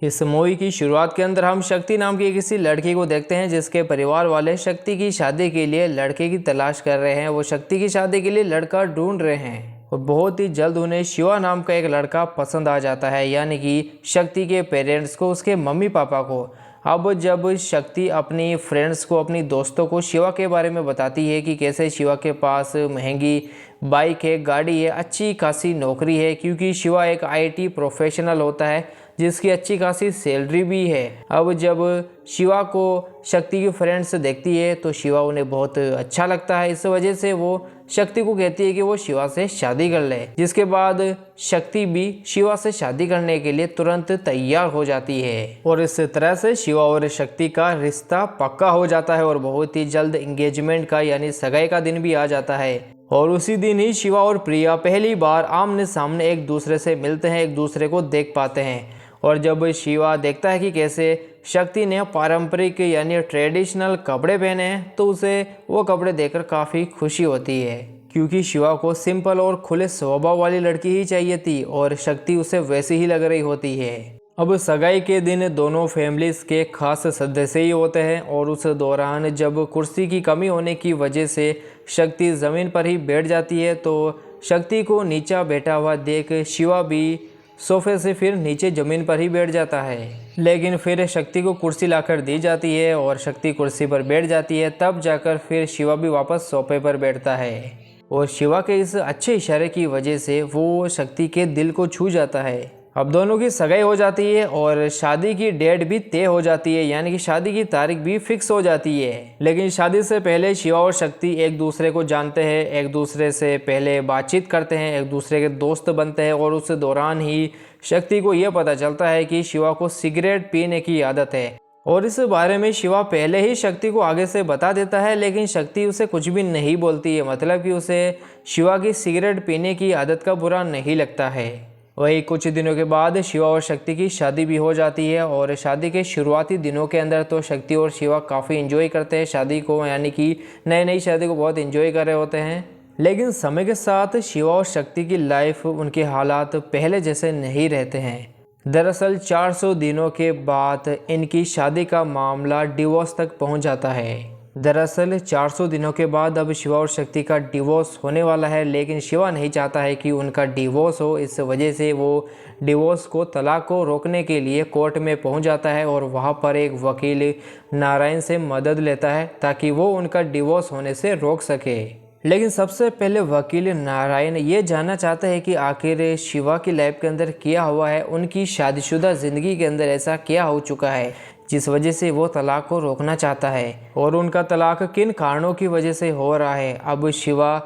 इस मूवी की शुरुआत के अंदर हम शक्ति नाम की किसी लड़की को देखते हैं जिसके परिवार वाले शक्ति की शादी के लिए लड़के की तलाश कर रहे हैं। वो शक्ति की शादी के लिए लड़का ढूंढ रहे हैं और बहुत ही जल्द उन्हें शिवा नाम का एक लड़का पसंद आ जाता है, यानी कि शक्ति के पेरेंट्स को, उसके मम्मी पापा को। अब जब शक्ति अपनी फ्रेंड्स को, अपनी दोस्तों को शिवा के बारे में बताती है कि कैसे शिवा के पास महंगी बाइक है, गाड़ी है, अच्छी खासी नौकरी है, क्योंकि शिवा एक आईटी प्रोफेशनल होता है जिसकी अच्छी खासी सैलरी भी है। अब जब शिवा को शक्ति की फ्रेंड्स देखती है तो शिवा उन्हें बहुत अच्छा लगता है। इस वजह से वो शक्ति को कहती है कि वो शिवा से शादी कर ले, जिसके बाद शक्ति भी शिवा से शादी करने के लिए तुरंत तैयार हो जाती है और इस तरह से शिवा और शक्ति का रिश्ता पक्का हो जाता है और बहुत ही जल्द एंगेजमेंट का यानी सगाई का दिन भी आ जाता है। और उसी दिन ही शिवा और प्रिया पहली बार आमने सामने एक दूसरे से मिलते हैं, एक दूसरे को देख पाते हैं। और जब शिवा देखता है कि कैसे शक्ति ने पारंपरिक यानी ट्रेडिशनल कपड़े पहने हैं तो उसे वो कपड़े देखकर काफ़ी खुशी होती है, क्योंकि शिवा को सिंपल और खुले स्वभाव वाली लड़की ही चाहिए थी और शक्ति उसे वैसी ही लग रही होती है। अब सगाई के दिन दोनों फैमिलीज के खास सदस्य ही होते हैं और उस दौरान जब कुर्सी की कमी होने की वजह से शक्ति ज़मीन पर ही बैठ जाती है तो शक्ति को नीचा बैठा हुआ देख शिवा भी सोफे से फिर नीचे ज़मीन पर ही बैठ जाता है। लेकिन फिर शक्ति को कुर्सी लाकर दी जाती है और शक्ति कुर्सी पर बैठ जाती है, तब जाकर फिर शिवा भी वापस सोफे पर बैठता है और शिवा के इस अच्छे इशारे की वजह से वो शक्ति के दिल को छू जाता है। अब दोनों की सगाई हो जाती है और शादी की डेट भी तय हो जाती है, यानी कि शादी की तारीख भी फिक्स हो जाती है। लेकिन शादी से पहले शिवा और शक्ति एक दूसरे को जानते हैं, एक दूसरे से पहले बातचीत करते हैं, एक दूसरे के दोस्त बनते हैं और उस दौरान ही शक्ति को यह पता चलता है कि शिवा को सिगरेट पीने की आदत है और इस बारे में शिवा पहले ही शक्ति को आगे से बता देता है, लेकिन शक्ति उसे कुछ भी नहीं बोलती है, मतलब कि उसे शिवा की सिगरेट पीने की आदत का बुरा नहीं लगता है। वही कुछ दिनों के बाद शिवा और शक्ति की शादी भी हो जाती है और शादी के शुरुआती दिनों के अंदर तो शक्ति और शिवा काफ़ी एंजॉय करते हैं शादी को, यानी कि नई शादी को बहुत एंजॉय कर रहे होते हैं। लेकिन समय के साथ शिवा और शक्ति की लाइफ, उनके हालात पहले जैसे नहीं रहते हैं। दरअसल 400 दिनों के बाद इनकी शादी का मामला डिवोर्स तक पहुँच जाता है। दरअसल 400 दिनों के बाद अब शिवा और शक्ति का डिवोर्स होने वाला है, लेकिन शिवा नहीं चाहता है कि उनका डिवोर्स हो। इस वजह से वो डिवोर्स को, तलाक को रोकने के लिए कोर्ट में पहुंच जाता है और वहां पर एक वकील नारायण से मदद लेता है ताकि वो उनका डिवोर्स होने से रोक सके। लेकिन सबसे पहले वकील नारायण ये जानना चाहते हैं कि आखिर शिवा की लाइफ के अंदर क्या हुआ है, उनकी शादीशुदा ज़िंदगी के अंदर ऐसा क्या हो चुका है जिस वजह से वो तलाक को रोकना चाहता है और उनका तलाक किन कारणों की वजह से हो रहा है। अब शिवा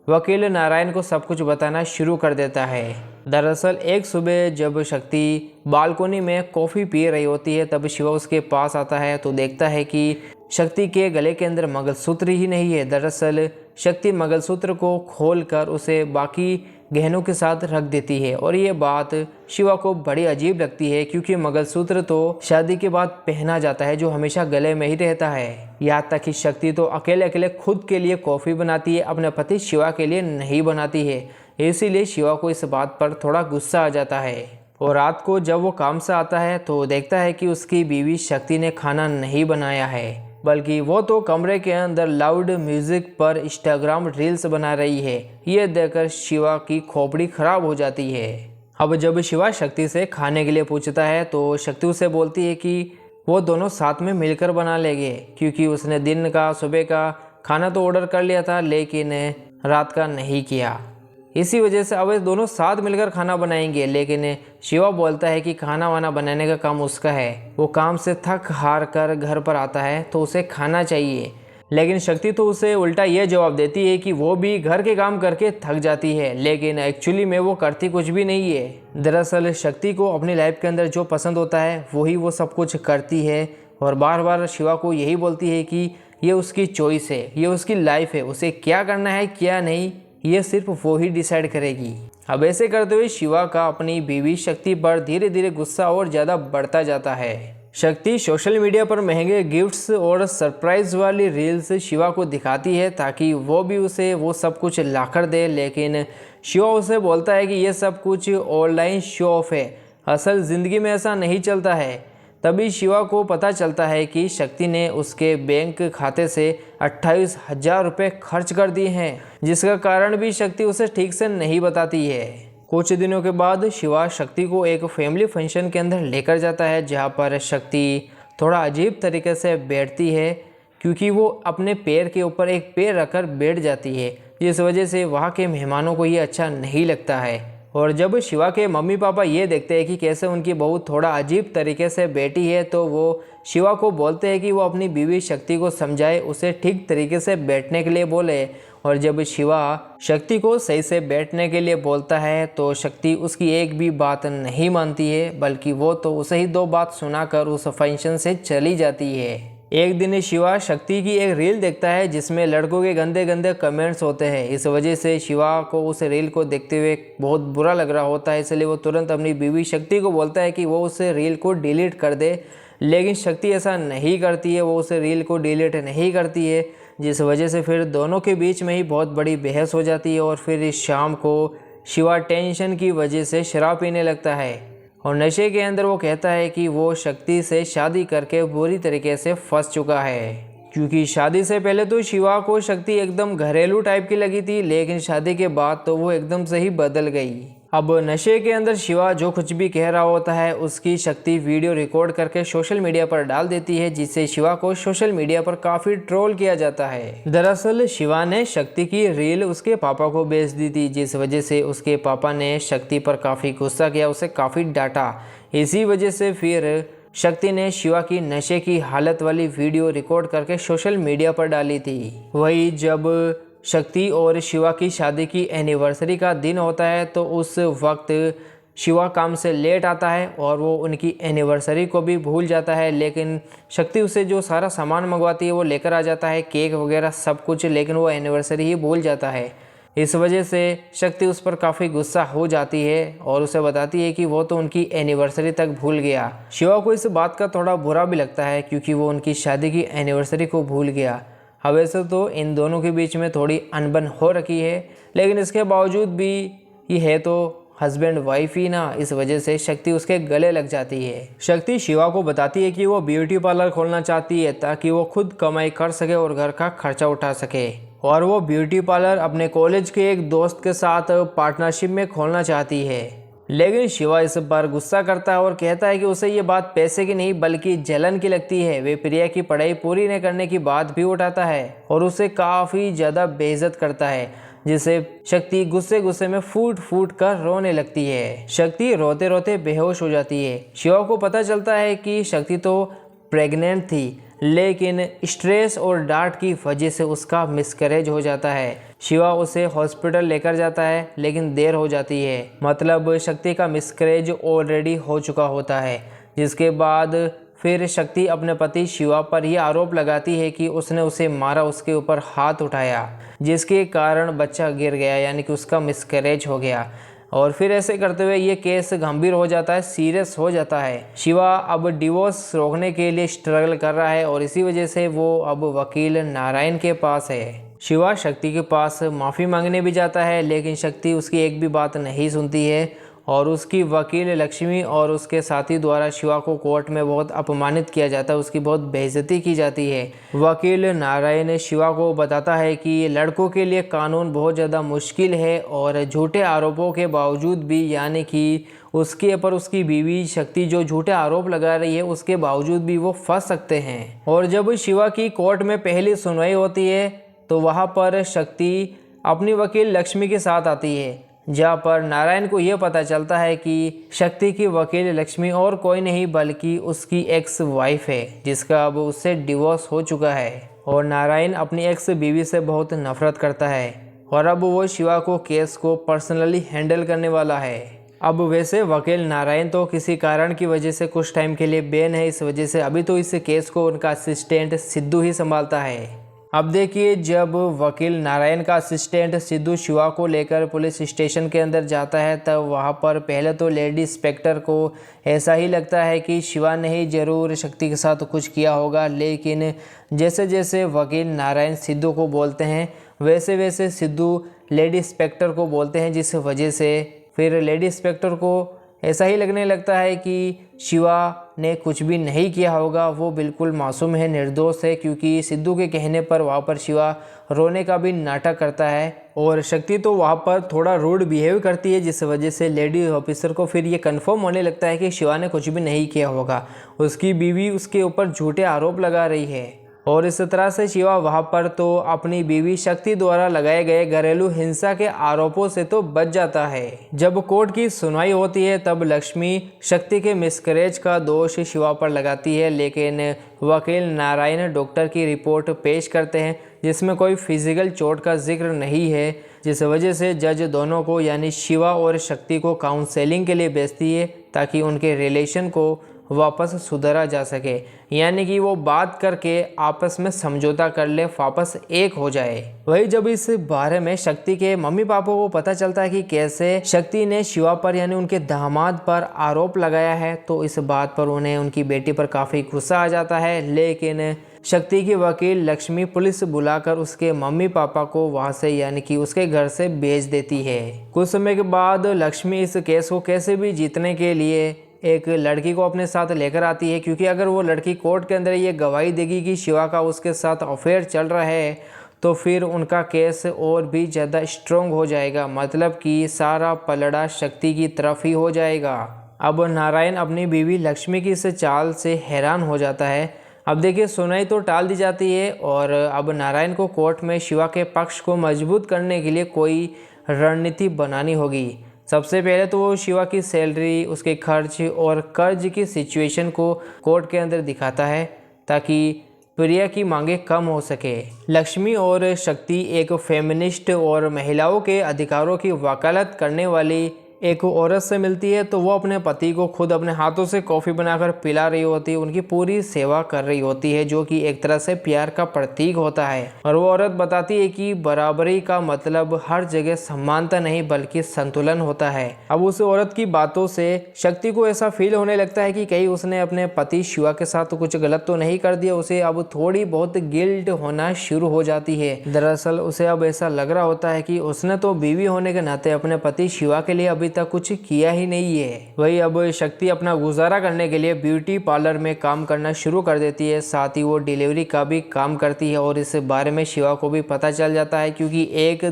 वकील नारायण को सब कुछ बताना शुरू कर देता है। दरअसल एक सुबह जब शक्ति बालकोनी में कॉफ़ी पी रही होती है तब शिवा उसके पास आता है तो देखता है कि शक्ति के गले के अंदर मंगलसूत्र ही नहीं है। दरअसल शक्ति मंगलसूत्र को खोलकर उसे बाकी गहनों के साथ रख देती है और ये बात शिवा को बड़ी अजीब लगती है, क्योंकि मंगलसूत्र तो शादी के बाद पहना जाता है जो हमेशा गले में ही रहता है। यहाँ तक कि शक्ति तो अकेले अकेले खुद के लिए कॉफ़ी बनाती है, अपने पति शिवा के लिए नहीं बनाती है। इसीलिए शिवा को इस बात पर थोड़ा गुस्सा आ जाता है और रात को जब वो काम से आता है तो देखता है कि उसकी बीवी शक्ति ने खाना नहीं बनाया है, बल्कि वो तो कमरे के अंदर लाउड म्यूजिक पर इंस्टाग्राम रील्स बना रही है। ये देखकर शिवा की खोपड़ी खराब हो जाती है। अब जब शिवा शक्ति से खाने के लिए पूछता है तो शक्ति उसे बोलती है कि वो दोनों साथ में मिलकर बना लेंगे, क्योंकि उसने दिन का, सुबह का खाना तो ऑर्डर कर लिया था लेकिन रात का नहीं किया। इसी वजह से अब ये दोनों साथ मिलकर खाना बनाएंगे। लेकिन शिवा बोलता है कि खाना वाना बनाने का काम उसका है, वो काम से थक हार कर घर पर आता है तो उसे खाना चाहिए। लेकिन शक्ति तो उसे उल्टा ये जवाब देती है कि वो भी घर के काम करके थक जाती है, लेकिन एक्चुअली में वो करती कुछ भी नहीं है। दरअसल शक्ति को अपनी लाइफ के अंदर जो पसंद होता है वही वो सब कुछ करती है और बार बार शिवा को यही बोलती है कि ये उसकी चॉइस है, ये उसकी लाइफ है, उसे क्या करना है क्या नहीं ये सिर्फ वो ही डिसाइड करेगी। अब ऐसे करते हुए शिवा का अपनी बीवी शक्ति पर धीरे धीरे गुस्सा और ज़्यादा बढ़ता जाता है। शक्ति सोशल मीडिया पर महंगे गिफ्ट्स और सरप्राइज वाली रील्स शिवा को दिखाती है ताकि वो भी उसे वो सब कुछ लाकर दे, लेकिन शिवा उसे बोलता है कि ये सब कुछ ऑनलाइन शो ऑफ है, असल ज़िंदगी में ऐसा नहीं चलता है। तभी शिवा को पता चलता है कि शक्ति ने उसके बैंक खाते से 28,000 रुपये खर्च कर दिए हैं, जिसका कारण भी शक्ति उसे ठीक से नहीं बताती है। कुछ दिनों के बाद शिवा शक्ति को एक फैमिली फंक्शन के अंदर लेकर जाता है, जहाँ पर शक्ति थोड़ा अजीब तरीके से बैठती है, क्योंकि वो अपने पैर के ऊपर एक पैर रखकर बैठ जाती है, जिस वजह से वहाँ के मेहमानों को ये अच्छा नहीं लगता है। और जब शिवा के मम्मी पापा ये देखते हैं कि कैसे उनकी बहू थोड़ा अजीब तरीके से बैठी है, तो वो शिवा को बोलते हैं कि वो अपनी बीवी शक्ति को समझाए, उसे ठीक तरीके से बैठने के लिए बोले। और जब शिवा शक्ति को सही से बैठने के लिए बोलता है तो शक्ति उसकी एक भी बात नहीं मानती है, बल्कि वो तो उसे ही 2 बात सुनाकर उस फंक्शन से चली जाती है। एक दिन शिवा शक्ति की एक रील देखता है जिसमें लड़कों के गंदे गंदे कमेंट्स होते हैं। इस वजह से शिवा को उस रील को देखते हुए बहुत बुरा लग रहा होता है, इसलिए वो तुरंत अपनी बीवी शक्ति को बोलता है कि वो उस रील को डिलीट कर दे। लेकिन शक्ति ऐसा नहीं करती है, वो उस रील को डिलीट नहीं करती है, जिस वजह से फिर दोनों के बीच में ही बहुत बड़ी बहस हो जाती है। और फिर इस शाम को शिवा टेंशन की वजह से शराब पीने लगता है और नशे के अंदर वो कहता है कि वो शक्ति से शादी करके बुरी तरीके से फंस चुका है, क्योंकि शादी से पहले तो शिवा को शक्ति एकदम घरेलू टाइप की लगी थी, लेकिन शादी के बाद तो वो एकदम से ही बदल गई। अब नशे के अंदर शिवा जो कुछ भी कह रहा होता है उसकी शक्ति वीडियो रिकॉर्ड करके सोशल मीडिया पर डाल देती है, जिससे शिवा को सोशल मीडिया पर काफ़ी ट्रोल किया जाता है। दरअसल शिवा ने शक्ति की रील उसके पापा को भेज दी थी, जिस वजह से उसके पापा ने शक्ति पर काफ़ी गुस्सा किया, उसे काफ़ी डांटा। इसी वजह से फिर शक्ति ने शिवा की नशे की हालत वाली वीडियो रिकॉर्ड करके सोशल मीडिया पर डाली थी। वही जब शक्ति और शिवा की शादी की एनिवर्सरी का दिन होता है तो उस वक्त शिवा काम से लेट आता है और वो उनकी एनिवर्सरी को भी भूल जाता है। लेकिन शक्ति उसे जो सारा सामान मंगवाती है वो लेकर आ जाता है, केक वगैरह सब कुछ, लेकिन वो एनिवर्सरी ही भूल जाता है। इस वजह से शक्ति उस पर काफ़ी गुस्सा हो जाती है और उसे बताती है कि वो तो उनकी एनिवर्सरी तक भूल गया। शिवा को इस बात का थोड़ा बुरा भी लगता है, क्योंकि वो उनकी शादी की एनिवर्सरी को भूल गया। अब वैसे तो इन दोनों के बीच में थोड़ी अनबन हो रखी है, लेकिन इसके बावजूद भी ये है तो हस्बैंड वाइफ ही ना, इस वजह से शक्ति उसके गले लग जाती है। शक्ति शिवा को बताती है कि वो ब्यूटी पार्लर खोलना चाहती है ताकि वो खुद कमाई कर सके और घर का खर्चा उठा सके, और वो ब्यूटी पार्लर अपने कॉलेज के एक दोस्त के साथ पार्टनरशिप में खोलना चाहती है। लेकिन शिवा इस पर गुस्सा करता है और कहता है कि उसे ये बात पैसे की नहीं बल्कि जलन की लगती है। वे प्रिया की पढ़ाई पूरी न करने की बात भी उठाता है और उसे काफ़ी ज़्यादा बेइज्जत करता है, जिससे शक्ति गुस्से गुस्से में फूट फूट कर रोने लगती है। शक्ति रोते रोते बेहोश हो जाती है। शिवा को पता चलता है कि शक्ति तो प्रेग्नेंट थी, लेकिन स्ट्रेस और डांट की वजह से उसका मिसकैरेज हो जाता है। शिवा उसे हॉस्पिटल लेकर जाता है, लेकिन देर हो जाती है, मतलब शक्ति का मिसकैरेज ऑलरेडी हो चुका होता है। जिसके बाद फिर शक्ति अपने पति शिवा पर यह आरोप लगाती है कि उसने उसे मारा, उसके ऊपर हाथ उठाया, जिसके कारण बच्चा गिर गया, यानी कि उसका मिसकैरेज हो गया। और फिर ऐसे करते हुए ये केस गंभीर हो जाता है, सीरियस हो जाता है। शिवा अब डिवोर्स रोकने के लिए स्ट्रगल कर रहा है और इसी वजह से वो अब वकील नारायण के पास है। शिवा शक्ति के पास माफ़ी मांगने भी जाता है, लेकिन शक्ति उसकी एक भी बात नहीं सुनती है और उसकी वकील लक्ष्मी और उसके साथी द्वारा शिवा को कोर्ट में बहुत अपमानित किया जाता है, उसकी बहुत बेइज्जती की जाती है। वकील नारायण शिवा को बताता है कि लड़कों के लिए कानून बहुत ज़्यादा मुश्किल है और झूठे आरोपों के बावजूद भी, यानी कि उसके ऊपर उसकी बीवी शक्ति जो झूठे आरोप लगा रही है उसके बावजूद भी वो फंस सकते हैं। और जब शिवा की कोर्ट में पहली सुनवाई होती है तो वहाँ पर शक्ति अपनी वकील लक्ष्मी के साथ आती है, जहाँ पर नारायण को यह पता चलता है कि शक्ति की वकील लक्ष्मी और कोई नहीं बल्कि उसकी एक्स वाइफ है, जिसका अब उससे डिवोर्स हो चुका है। और नारायण अपनी एक्स बीवी से बहुत नफरत करता है और अब वो शिवा को केस को पर्सनली हैंडल करने वाला है। अब वैसे वकील नारायण तो किसी कारण की वजह से कुछ टाइम के लिए बैन है, इस वजह से अभी तो इस केस को उनका असिस्टेंट सिद्धू ही संभालता है। अब देखिए, जब वकील नारायण का असिस्टेंट सिद्धू शिवा को लेकर पुलिस स्टेशन के अंदर जाता है तब वहाँ पर पहले तो लेडी इंस्पेक्टर को ऐसा ही लगता है कि शिवा ने ही जरूर शक्ति के साथ कुछ किया होगा, लेकिन जैसे जैसे वकील नारायण सिद्धू को बोलते हैं वैसे वैसे सिद्धू लेडी इंस्पेक्टर को बोलते हैं, जिस वजह से फिर लेडी इंस्पेक्टर को ऐसा ही लगने लगता है कि शिवा ने कुछ भी नहीं किया होगा, वो बिल्कुल मासूम है, निर्दोष है, क्योंकि सिद्धू के कहने पर वहाँ पर शिवा रोने का भी नाटक करता है और शक्ति तो वहाँ पर थोड़ा रूड बिहेव करती है, जिस वजह से लेडी ऑफिसर को फिर ये कंफर्म होने लगता है कि शिवा ने कुछ भी नहीं किया होगा। उसकी बीवी उसके ऊपर झूठे आरोप लगा रही है और इस तरह से शिवा वहाँ पर तो अपनी बीवी शक्ति द्वारा लगाए गए घरेलू हिंसा के आरोपों से तो बच जाता है। जब कोर्ट की सुनवाई होती है तब लक्ष्मी शक्ति के मिसकैरेज का दोष शिवा पर लगाती है, लेकिन वकील नारायण डॉक्टर की रिपोर्ट पेश करते हैं जिसमें कोई फिजिकल चोट का जिक्र नहीं है, जिस वजह से जज दोनों को यानी शिवा और शक्ति को काउंसलिंग के लिए भेजती है ताकि उनके रिलेशन को वापस सुधारा जा सके, यानी कि वो बात करके आपस में समझौता कर ले, वापस एक हो जाए। वही जब इस बारे में शक्ति के मम्मी पापा को पता चलता है कि कैसे शक्ति ने शिवा पर यानी उनके दामाद पर आरोप लगाया है, तो इस बात पर उन्हें उनकी बेटी पर काफ़ी गुस्सा आ जाता है। लेकिन शक्ति की वकील लक्ष्मी पुलिस बुलाकर उसके मम्मी पापा को वहां से यानी कि उसके घर से भेज देती है। कुछ समय के बाद लक्ष्मी इस केस को कैसे भी जीतने के लिए एक लड़की को अपने साथ लेकर आती है, क्योंकि अगर वो लड़की कोर्ट के अंदर ये गवाही देगी कि शिवा का उसके साथ अफेयर चल रहा है तो फिर उनका केस और भी ज़्यादा स्ट्रॉन्ग हो जाएगा, मतलब कि सारा पलड़ा शक्ति की तरफ ही हो जाएगा। अब नारायण अपनी बीवी लक्ष्मी की इस चाल से हैरान हो जाता है। अब देखिए सुनवाई तो टाल दी जाती है और अब नारायण को कोर्ट में शिवा के पक्ष को मजबूत करने के लिए कोई रणनीति बनानी होगी। सबसे पहले तो वो शिवा की सैलरी, उसके खर्च और कर्ज की सिचुएशन को कोर्ट के अंदर दिखाता है ताकि प्रिया की मांगे कम हो सके। लक्ष्मी और शक्ति एक फेमिनिस्ट और महिलाओं के अधिकारों की वकालत करने वाली एक औरत से मिलती है, तो वो अपने पति को खुद अपने हाथों से कॉफ़ी बनाकर पिला रही होती है, उनकी पूरी सेवा कर रही होती है, जो कि एक तरह से प्यार का प्रतीक होता है। और वो औरत बताती है कि बराबरी का मतलब हर जगह समानता नहीं बल्कि संतुलन होता है। अब उस औरत की बातों से शक्ति को ऐसा फील होने लगता है कि कहीं उसने अपने पति शिवा के साथ तो कुछ गलत तो नहीं कर दिया। उसे अब थोड़ी बहुत गिल्ट होना शुरू हो जाती है। दरअसल उसे अब ऐसा लग रहा होता है कि उसने तो बीवी होने के नाते अपने पति शिवा के लिए अभी तक कुछ किया ही नहीं है। वही अब शक्ति अपना गुजारा करने के लिए ब्यूटी पार्लर में काम करना शुरू कर देती है, साथ ही वो डिलीवरी का भी काम करती है और इस बारे में शिवा को भी पता चल जाता है, क्योंकि एक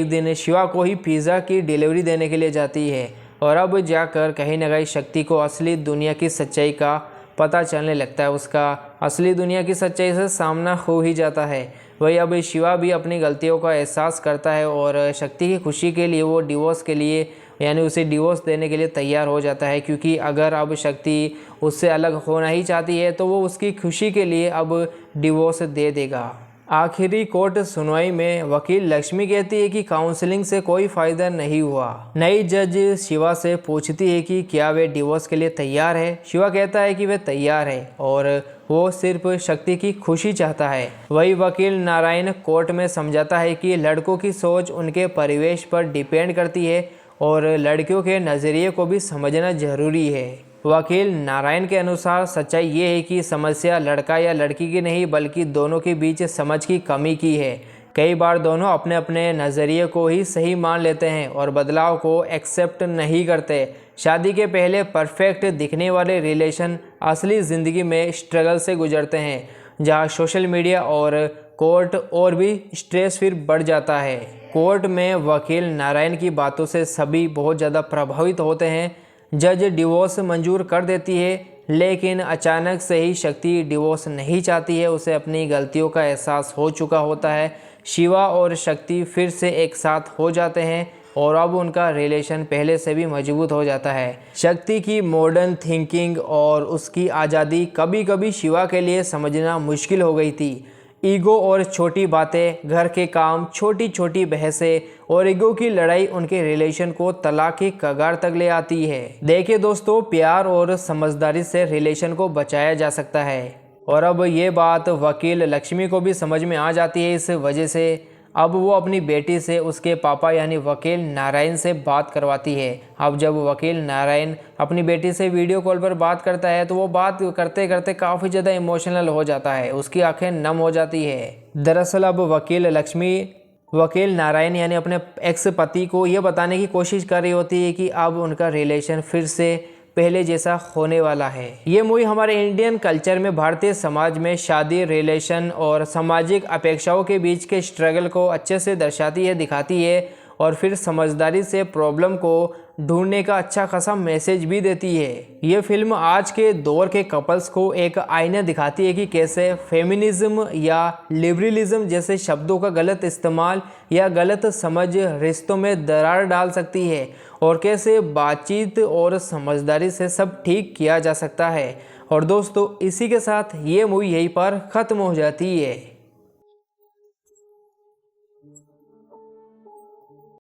दिन शिवा को ही पिज्ज़ा की डिलीवरी देने के लिए जाती है और अब जाकर कहीं ना कहीं शक्ति को असली दुनिया की सच्चाई का पता चलने लगता है। उसका असली दुनिया की सच्चाई से सामना हो ही जाता है। वही अब शिवा भी अपनी गलतियों का एहसास करता है और शक्ति की खुशी के लिए वो डिवोर्स के लिए यानी उसे डिवोर्स देने के लिए तैयार हो जाता है, क्योंकि अगर अब शक्ति उससे अलग होना ही चाहती है तो वो उसकी खुशी के लिए अब डिवोर्स दे देगा। आखिरी कोर्ट सुनवाई में वकील लक्ष्मी कहती है कि काउंसलिंग से कोई फायदा नहीं हुआ। नई जज शिवा से पूछती है कि क्या वे डिवोर्स के लिए तैयार है। शिवा कहता है कि वे तैयार है और वो सिर्फ शक्ति की खुशी चाहता है। वही वकील नारायण कोर्ट में समझाता है कि लड़कों की सोच उनके परिवेश पर डिपेंड करती है और लड़कियों के नज़रिए को भी समझना जरूरी है। वकील नारायण के अनुसार सच्चाई ये है कि समस्या लड़का या लड़की की नहीं बल्कि दोनों के बीच समझ की कमी की है। कई बार दोनों अपने अपने नज़रिए को ही सही मान लेते हैं और बदलाव को एक्सेप्ट नहीं करते। शादी के पहले परफेक्ट दिखने वाले रिलेशन असली ज़िंदगी में स्ट्रगल से गुजरते हैं, जहां सोशल मीडिया और कोर्ट और भी स्ट्रेस फिर बढ़ जाता है। कोर्ट में वकील नारायण की बातों से सभी बहुत ज़्यादा प्रभावित होते हैं। जज डिवोर्स मंजूर कर देती है, लेकिन अचानक से ही शक्ति डिवोर्स नहीं चाहती है। उसे अपनी गलतियों का एहसास हो चुका होता है। शिवा और शक्ति फिर से एक साथ हो जाते हैं और अब उनका रिलेशन पहले से भी मजबूत हो जाता है। शक्ति की मॉडर्न थिंकिंग और उसकी आज़ादी कभी कभी शिवा के लिए समझना मुश्किल हो गई थी। ईगो और छोटी बातें, घर के काम, छोटी छोटी बहसें और ईगो की लड़ाई उनके रिलेशन को तलाक की कगार तक ले आती है। देखिए दोस्तों, प्यार और समझदारी से रिलेशन को बचाया जा सकता है और अब ये बात वकील लक्ष्मी को भी समझ में आ जाती है। इस वजह से अब वो अपनी बेटी से उसके पापा यानी वकील नारायण से बात करवाती है। अब जब वकील नारायण अपनी बेटी से वीडियो कॉल पर बात करता है तो वो बात करते करते काफ़ी ज़्यादा इमोशनल हो जाता है, उसकी आंखें नम हो जाती है। दरअसल अब वकील लक्ष्मी वकील नारायण यानी अपने एक्स पति को ये बताने की कोशिश कर रही होती है कि अब उनका रिलेशन फिर से पहले जैसा होने वाला है। ये मूवी हमारे इंडियन कल्चर में भारतीय समाज में शादी, रिलेशन और सामाजिक अपेक्षाओं के बीच के स्ट्रगल को अच्छे से दर्शाती है, दिखाती है और फिर समझदारी से प्रॉब्लम को ढूंढने का अच्छा खासा मैसेज भी देती है। ये फिल्म आज के दौर के कपल्स को एक आईना दिखाती है कि कैसे फेमिनिज्म या लिबरलिज्म जैसे शब्दों का गलत इस्तेमाल या गलत समझ रिश्तों में दरार डाल सकती है और कैसे बातचीत और समझदारी से सब ठीक किया जा सकता है। और दोस्तों, इसी के साथ ये मूवी यहीं पर ख़त्म हो जाती है।